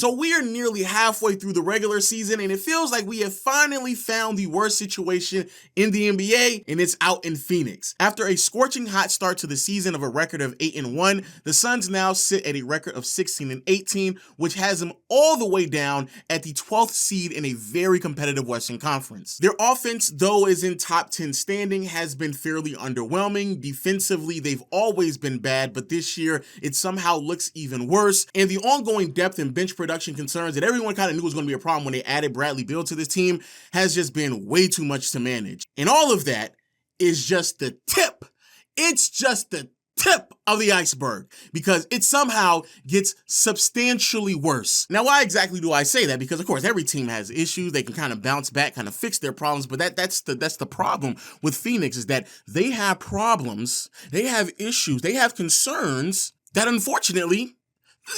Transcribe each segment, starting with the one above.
So we are nearly halfway through the regular season, and it feels like we have finally found the worst situation in the NBA, and it's out in Phoenix. After a scorching hot start to the season of a record of 8-1, the Suns now sit at a record of 16-18, which has them all the way down at the 12th seed in a very competitive Western Conference. Their offense, though is in top 10 standing, has been fairly underwhelming. Defensively, they've always been bad, but this year it somehow looks even worse. And the ongoing depth and bench production concerns that everyone kind of knew was going to be a problem when they added Bradley Beal to this team has just been way too much to manage. And all of that is just the tip. It's just the tip of the iceberg, because it somehow gets substantially worse. Now, why exactly do I say that? Because of course every team has issues. They can kind of bounce back, kind of fix their problems, but that's the problem with Phoenix, is that they have problems, they have issues, they have concerns that unfortunately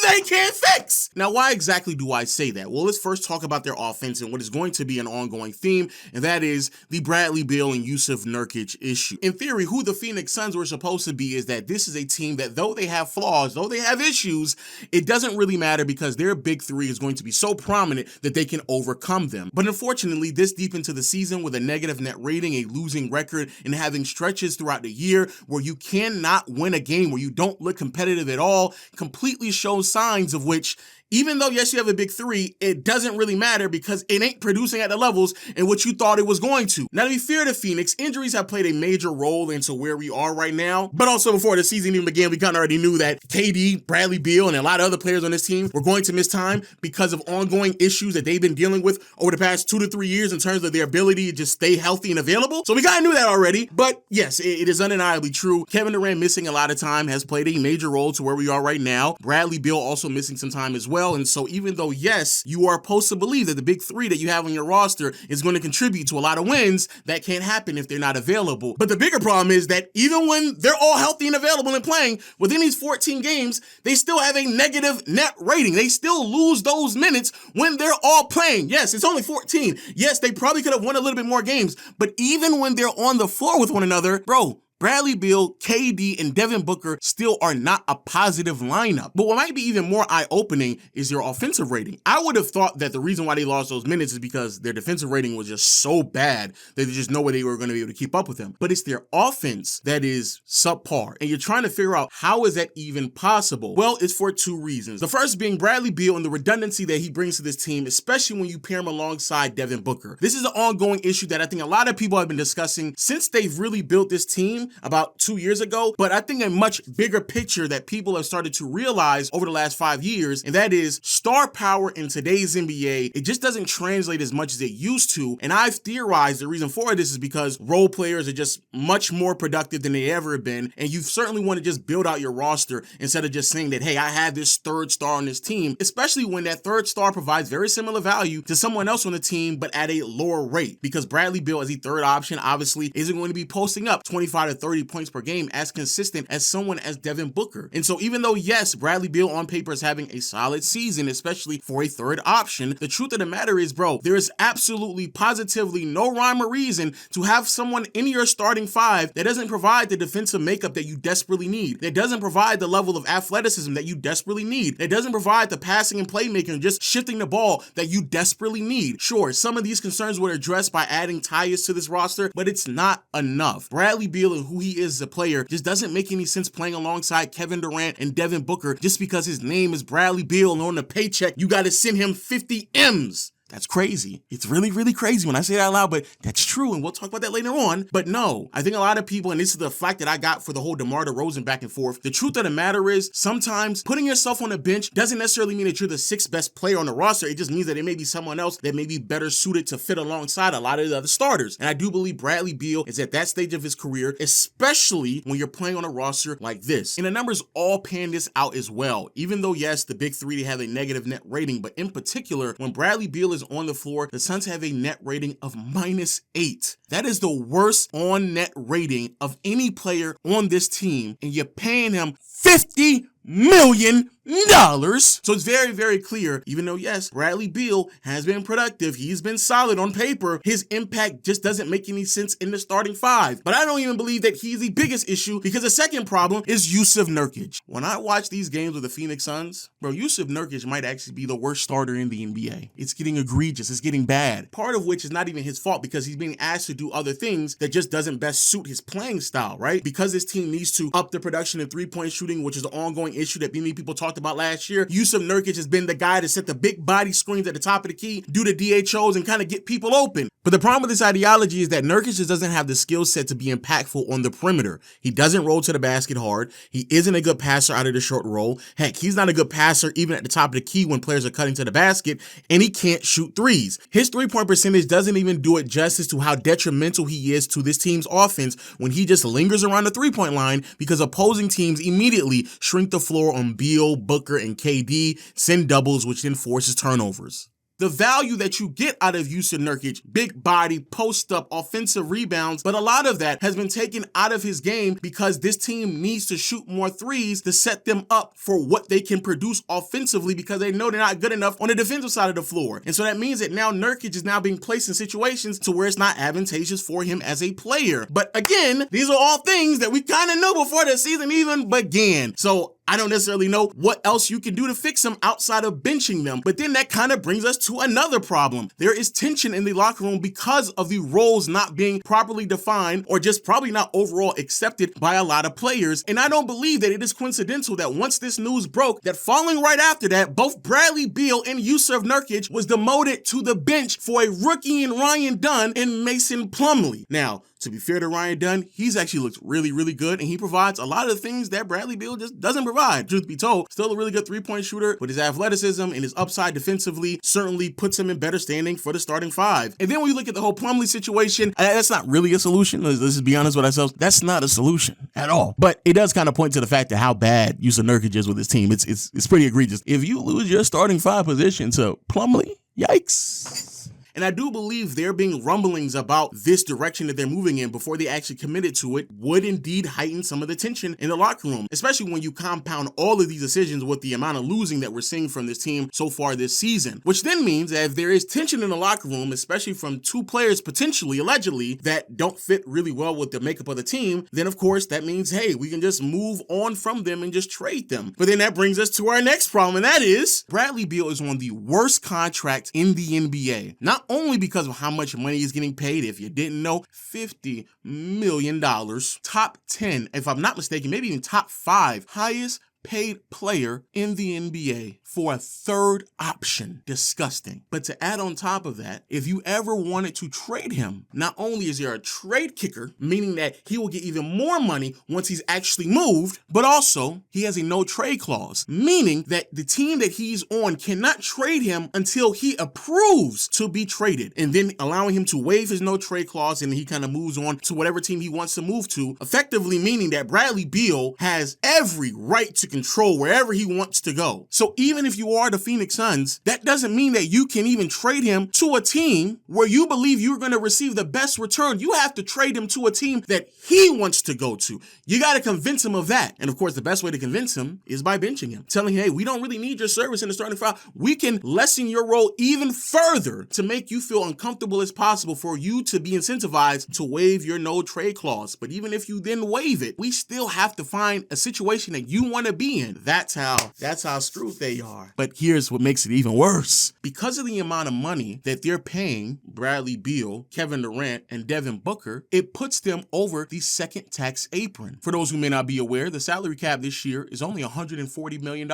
they can't fix. Now, why exactly do I say that? Well, let's first talk about their offense and what is going to be an ongoing theme, and that is the Bradley Beal and Yusuf Nurkic issue. In theory, who the Phoenix Suns were supposed to be is that this is a team that, though they have flaws, though they have issues, it doesn't really matter because their big three is going to be so prominent that they can overcome them. But unfortunately, this deep into the season with a negative net rating, a losing record, and having stretches throughout the year where you cannot win a game, where you don't look competitive at all, completely shows signs of which, even though, yes, you have a big three, it doesn't really matter because it ain't producing at the levels in which you thought it was going to. Now, to be fair to Phoenix, injuries have played a major role into where we are right now. But also before the season even began, we kind of already knew that KD, Bradley Beal, and a lot of other players on this team were going to miss time because of ongoing issues that they've been dealing with over the past 2 to 3 years in terms of their ability to just stay healthy and available. So we kind of knew that already. But yes, it is undeniably true. Kevin Durant missing a lot of time has played a major role to where we are right now. Bradley Beal also missing some time as well. And so even though, yes, you are supposed to believe that the big three that you have on your roster is going to contribute to a lot of wins, that can't happen if they're not available. But the bigger problem is that even when they're all healthy and available and playing, within these 14 games, they still have a negative net rating. They still lose those minutes when they're all playing. Yes, it's only 14. Yes, they probably could have won a little bit more games, but even when they're on the floor with one another, bro, Bradley Beal, KD, and Devin Booker still are not a positive lineup. But what might be even more eye-opening is their offensive rating. I would have thought that the reason why they lost those minutes is because their defensive rating was just so bad that there's just no way they were going to be able to keep up with them. But it's their offense that is subpar. And you're trying to figure out, how is that even possible? Well, it's for two reasons. The first being Bradley Beal and the redundancy that he brings to this team, especially when you pair him alongside Devin Booker. This is an ongoing issue that I think a lot of people have been discussing since they've really built this team about 2 years ago, but I think a much bigger picture that people have started to realize over the last 5 years, and that is star power in today's NBA, it just doesn't translate as much as it used to. And I've theorized the reason for this is because role players are just much more productive than they ever have been, and you certainly want to just build out your roster instead of just saying that, hey, I have this third star on this team, especially when that third star provides very similar value to someone else on the team, but at a lower rate, because Bradley Beal as a third option obviously isn't going to be posting up 25 to 30 points per game as consistent as someone as Devin Booker. And so even though, yes, Bradley Beal on paper is having a solid season, especially for a third option, the truth of the matter is, bro, there is absolutely positively no rhyme or reason to have someone in your starting five that doesn't provide the defensive makeup that you desperately need, that doesn't provide the level of athleticism that you desperately need, that doesn't provide the passing and playmaking and just shifting the ball that you desperately need. Sure, some of these concerns were addressed by adding Tyus to this roster, but it's not enough. Bradley Beal and who he is as a player just doesn't make any sense playing alongside Kevin Durant and Devin Booker just because his name is Bradley Beal and on the paycheck you got to send him 50 M's. That's crazy. It's really, really crazy when I say that out loud, but that's true, and we'll talk about that later on. But no, I think a lot of people, and this is the flack that I got for the whole DeMar DeRozan back and forth, the truth of the matter is sometimes putting yourself on the bench doesn't necessarily mean that you're the sixth best player on the roster. It just means that it may be someone else that may be better suited to fit alongside a lot of the other starters. And I do believe Bradley Beal is at that stage of his career, especially when you're playing on a roster like this. And the numbers all pan this out as well. Even though, yes, the big three, they have a negative net rating, but in particular, when Bradley Beal is on the floor, the Suns have a net rating of -8. That is the worst on net rating of any player on this team, and you're paying him $50 million. So it's very, very clear, even though, yes, Bradley Beal has been productive, he's been solid on paper, his impact just doesn't make any sense in the starting five. But I don't even believe that he's the biggest issue, because the second problem is Jusuf Nurkic. When I watch these games with the Phoenix Suns, bro, Jusuf Nurkic might actually be the worst starter in the NBA. It's getting egregious, it's getting bad. Part of which is not even his fault, because he's being asked to do other things that just doesn't best suit his playing style, right? Because this team needs to up the production in three-point shooting, which is the ongoing issue that many people talked about last year. Jusuf Nurkic has been the guy to set the big body screens at the top of the key, do the DHOs, and kind of get people open. But the problem with this ideology is that Nurkic just doesn't have the skill set to be impactful on the perimeter. He doesn't roll to the basket hard. He isn't a good passer out of the short roll. Heck, he's not a good passer even at the top of the key when players are cutting to the basket, and he can't shoot threes. His three-point percentage doesn't even do it justice to how detrimental he is to this team's offense when he just lingers around the three-point line, because opposing teams immediately shrink the floor on Beal, Booker, and KD, send doubles, which then forces turnovers. The value that you get out of Jusuf Nurkic, big body, post-up, offensive rebounds, but a lot of that has been taken out of his game because this team needs to shoot more threes to set them up for what they can produce offensively, because they know they're not good enough on the defensive side of the floor. And so that means that now Nurkic is now being placed in situations to where it's not advantageous for him as a player. But again, these are all things that we kind of knew before the season even began. So I don't necessarily know what else you can do to fix them outside of benching them. But then that kind of brings us to another problem. There is tension in the locker room because of the roles not being properly defined, or just probably not overall accepted by a lot of players. And I don't believe that it is coincidental that once this news broke, that following right after that, both Bradley Beal and Jusuf Nurkic was demoted to the bench for a rookie in Ryan Dunn and Mason Plumlee. Now, to be fair to Ryan Dunn, he's actually looked really, really good, and he provides a lot of the things that Bradley Beal just doesn't provide. Truth be told, still a really good three-point shooter, but his athleticism and his upside defensively certainly puts him in better standing for the starting five. And then when you look at the whole Plumlee situation, that's not really a solution. Let's just be honest with ourselves. That's not a solution at all. But it does kind of point to the fact that how bad Jusuf Nurkic is with his team. It's pretty egregious. If you lose your starting five position to Plumlee, yikes. And I do believe there being rumblings about this direction that they're moving in before they actually committed to it would indeed heighten some of the tension in the locker room, especially when you compound all of these decisions with the amount of losing that we're seeing from this team so far this season. Which then means that if there is tension in the locker room, especially from two players potentially, allegedly, that don't fit really well with the makeup of the team, then of course that means, hey, we can just move on from them and just trade them. But then that brings us to our next problem, and that is Bradley Beal is on the worst contract in the NBA. Not only because of how much money he's getting paid, if you didn't know, $50 million. Top 10, if I'm not mistaken, maybe even top 5 highest paid player in the NBA for a third option. Disgusting. But to add on top of that, if you ever wanted to trade him, not only is there a trade kicker, meaning that he will get even more money once he's actually moved, but also he has a no trade clause, meaning that the team that he's on cannot trade him until he approves to be traded, and then allowing him to waive his no trade clause, and he kind of moves on to whatever team he wants to move to, effectively meaning that Bradley Beal has every right to control wherever he wants to go. So even if you are the Phoenix Suns, that doesn't mean that you can even trade him to a team where you believe you're going to receive the best return. You have to trade him to a team that he wants to go to. You got to convince him of that. And of course, the best way to convince him is by benching him, telling him, hey, we don't really need your service in the starting five. We can lessen your role even further to make you feel uncomfortable as possible for you to be incentivized to waive your no trade clause. But even if you then waive it, we still have to find a situation that you want to be in. That's how screwed they are. But here's what makes it even worse. Because of the amount of money that they're paying Bradley Beal, Kevin Durant, and Devin Booker, it puts them over the second tax apron. For those who may not be aware, the salary cap this year is only $140 million.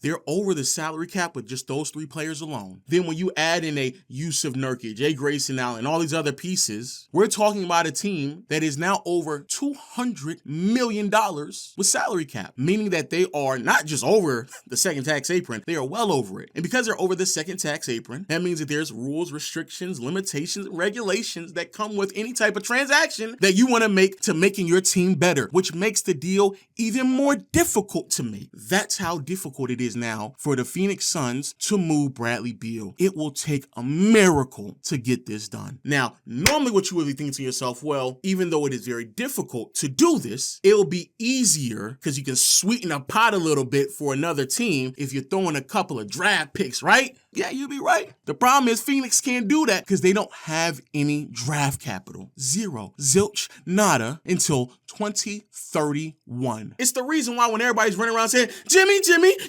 They're over the salary cap with just those 3 players alone. Then when you add in a Jusuf Nurkic, a Grayson Allen, all these other pieces, we're talking about a team that is now over $200 million with salary cap, meaning that they are not just over the second tax apron, they are well over it. And because they're over the second tax apron, that means that there's rules, restrictions, limitations, regulations that come with any type of transaction that you want to make to making your team better, which makes the deal even more difficult to make. That's how difficult it is now for the Phoenix Suns to move Bradley Beal. It will take a miracle to get this done. Now, normally what you would be thinking to yourself, well, even though it is very difficult to do this, it will be easier because you can sweeten a pot a little bit for another team if you're throwing a couple of draft picks, right? Yeah, you'll be right. The problem is Phoenix can't do that because they don't have any draft capital. Zero. Zilch. Nada until 2031. It's the reason why when everybody's running around saying, Jimmy,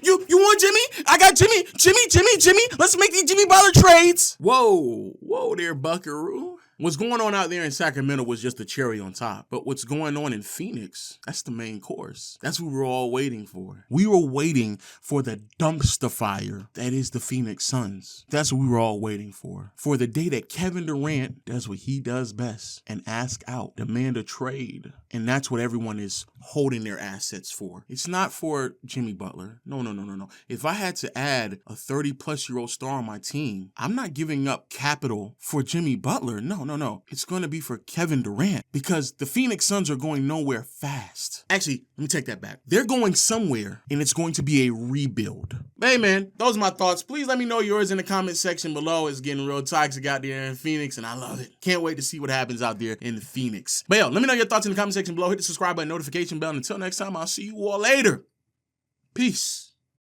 you want Jimmy? I got Jimmy. Let's make these Jimmy Butler trades. Whoa there, Buckaroo. What's going on out there in Sacramento was just the cherry on top. But what's going on in Phoenix, that's the main course. That's what we were all waiting for. We were waiting for the dumpster fire that is the Phoenix Suns. That's what we were all waiting for. For the day that Kevin Durant does what he does best and ask out, demand a trade. And that's what everyone is holding their assets for. It's not for Jimmy Butler. No. If I had to add a 30-plus-year-old star on my team, I'm not giving up capital for Jimmy Butler. No. It's going to be for Kevin Durant because the Phoenix Suns are going nowhere fast. Actually, let me take that back. They're going somewhere, and it's going to be a rebuild. Hey, man, those are my thoughts. Please let me know yours in the comment section below. It's getting real toxic out there in Phoenix, and I love it. Can't wait to see what happens out there in Phoenix. But yo, let me know your thoughts in the comment section below. Hit the subscribe button, notification bell, and until next time, I'll see you all later. Peace.